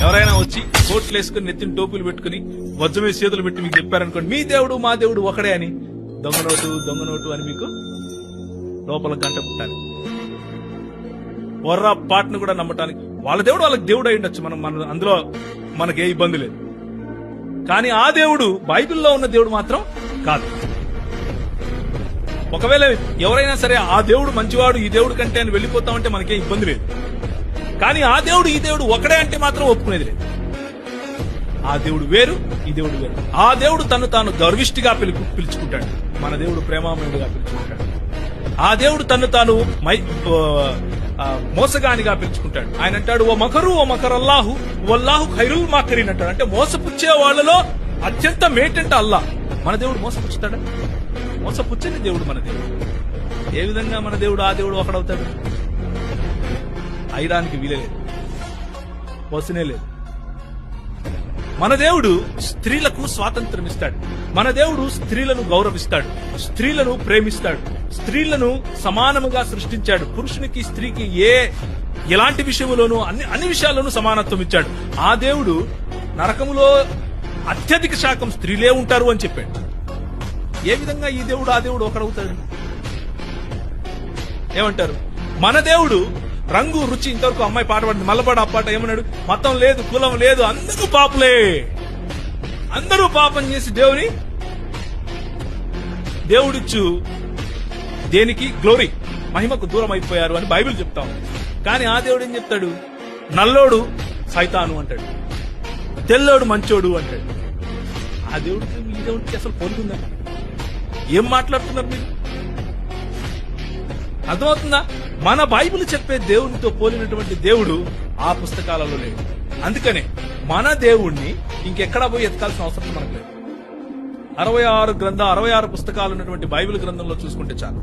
ఎవరైనా వచ్చి కోట్లు వేసుకుని నెత్తిన టోపులు పెట్టుకుని వజ్రమే చేతులు పెట్టి మీకు చెప్పారనుకోండి మీ దేవుడు మా దేవుడు ఒకడే అని, దొంగ నోటు అని మీకు లోపల గంట పుట్టాలి. పొర్రా పాటను కూడా నమ్మటానికి వాళ్ళ దేవుడు వాళ్ళకి దేవుడు అయి ఉండొచ్చు, మన అందులో మనకే ఇబ్బంది లేదు. కానీ ఆ దేవుడు బైబిల్లో ఉన్న దేవుడు మాత్రం కాదు. ఒకవేళ ఎవరైనా సరే ఆ దేవుడు మంచివాడు ఈ దేవుడు కంటే అని వెళ్ళిపోతామంటే మనకే ఇబ్బంది లేదు. కానీ ఆ దేవుడు ఈ దేవుడు ఒకడే అంటే మాత్రం ఒప్పుకునేది లేదు. ఆ దేవుడు వేరు, ఈ దేవుడు వేరు. ఆ దేవుడు తను తాను గర్విష్ఠిగా పిలుచుకుంటాడు, మన దేవుడు ప్రేమామయుడిగా పిలుచుకుంటాడు. ఆ దేవుడు తను తాను మోసగానిగా పిలుచుకుంటాడు. ఆయన అంటాడు ఓ మకర్ అల్లాహు వల్లాహు ఖైరుల్ మాకరీన్ అంటాడు. అంటే మోసపుచ్చే వాళ్ళలో అత్యంత మేటంట అల్లాహ్. మన దేవుడు మోసపుచ్చుతాడా? మోసపుచ్చని దేవుడు మన దేవుడు. ఏ విధంగా మన దేవుడు ఆ దేవుడు ఒకడవుతాడు? అయ్యడానికి వీలేదు, వసనే లేదు. మన దేవుడు స్త్రీలకు స్వాతంత్రం ఇస్తాడు. మన దేవుడు స్త్రీలను గౌరవిస్తాడు, స్త్రీలను ప్రేమిస్తాడు, స్త్రీలను సమానముగా సృష్టించాడు. పురుషునికి స్త్రీకి ఎలాంటి విషయంలోనూ అన్ని విషయాల్లోనూ సమానత్వం ఇచ్చాడు. ఆ దేవుడు నరకములో అత్యధిక శాతం స్త్రీలే ఉంటారు అని చెప్పాడు. ఏ విధంగా ఈ దేవుడు ఆ దేవుడు ఒకడవుతాడు? ఏమంటారు? మన దేవుడు రంగు రుచి. ఇంతవరకు అమ్మాయి పాట పాడింది, మల్లపాడు ఆ పాట ఏమన్నాడు? మతం లేదు, కులం లేదు, అందరూ పాపులే, అందరూ పాపం చేసి దేవుడిచ్చు దేనికి గ్లోరీ మహిమకు దూరం అయిపోయారు అని బైబిల్ చెప్తాం. కానీ ఆ దేవుడు ఏం చెప్తాడు? నల్లోడు సైతాను అంటాడు, తెల్లోడు మంచోడు అంటాడు. ఆ దేవుడికి ఈ దేవుడికి అసలు పోలుతుందా? ఏం మాట్లాడుతున్నారు మీరు? అర్థమవుతుందా? మన బైబిల్ చెప్పే దేవునితో పోలినటువంటి దేవుడు ఆ పుస్తకాలలో లేడు. అందుకనే మన దేవుణ్ణి ఇంకెక్కడా పోయి ఎతకాల్సిన అవసరం మనకు లేదు. 66 పుస్తకాలు ఉన్నటువంటి బైబిల్ గ్రంథంలో చూసుకుంటే చాలు.